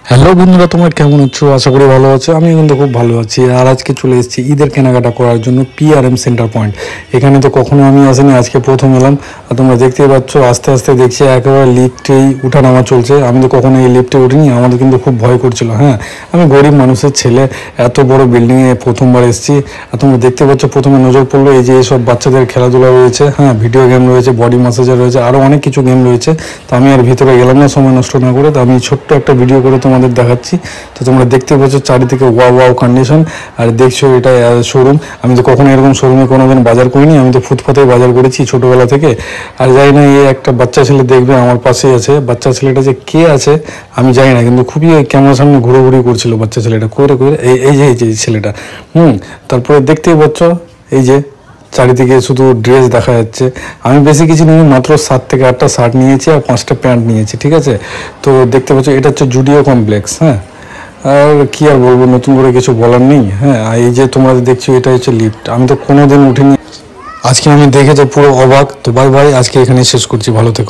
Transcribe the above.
Hello বন্ধুরা, তোমরা কেমন আছো? আশা করি ভালো আছো। আমি কিন্তু খুব ভালো আছি। আর আজকে চলে এসেছি ঈদের কেনাকাটা করার জন্য পিআরএম সেন্টার পয়েন্ট। এখানে তো কখনো আমি আসিনি, আজকে প্রথম এলাম। আর তোমরা দেখতেই পাচ্ছ আস্তে আস্তে দেখছি একেবারে লিফটেই উঠানামা চলছে। আমি তো কখনো এই লিফটে উঠিনি, আমাদের কিন্তু খুব ভয় করছিল। হ্যাঁ, আমি গরিব মানুষের ছেলে, এত বড় বিল্ডিংয়ে প্রথমবার এসেছি। আর তোমরা দেখতে পাচ্ছ প্রথমে নজর পড়লো এই যে এসব বাচ্চাদের খেলাধুলা রয়েছে, হ্যাঁ, ভিডিও গেম রয়েছে, বডি ম্যাসাজার রয়েছে, আরও অনেক কিছু গেম রয়েছে। তো আমি আর ভিতরে গেলাম না সময় নষ্ট না করে। তো আমি ছোট্ট একটা ভিডিও করে তোমাদের দেখাচ্ছি। তো তোমরা দেখতে পাচ্ছ চারিদিকে ওয়াও কন্ডিশন। আর দেখছো এটা শোরুম। আমি তো কখনো এরকম শোরুমে কোনোদিন বাজার করিনি, আমি তো ফুটপাতে বাজার করেছি ছোটোবেলা থেকে। আর জানি না এই একটা বাচ্চা ছেলে দেখবে আমার পাশেই আছে, বাচ্চা ছেলেটা যে কে আছে আমি জানি না, কিন্তু খুবই ক্যামেরার সামনে ঘুরোঘুরি করছিল বাচ্চা ছেলেটা, করে এই যে ছেলেটা। তারপরে দেখতেই পাচ্ছ এই যে চারিদিকে শুধু ড্রেস দেখা যাচ্ছে। আমি বেশি কিছু নিয়ে মাত্র 7 থেকে 8টা শার্ট নিয়েছি আর 5টা প্যান্ট নিয়েছি, ঠিক আছে। তো দেখতে পাচ্ছ এটা হচ্ছে জুডিও কমপ্লেক্স। হ্যাঁ, আর কি আর বলবো, নতুন করে কিছু বলার নেই। হ্যাঁ, আর এই যে তোমরা দেখছো এটা হচ্ছে লিফট, আমি তো কোনোদিন উঠিনি। আজকে আমি দেখে তো পুরো অবাক। তো বাই বাই, আজকে এখানে শেষ করছি, ভালো থেকো।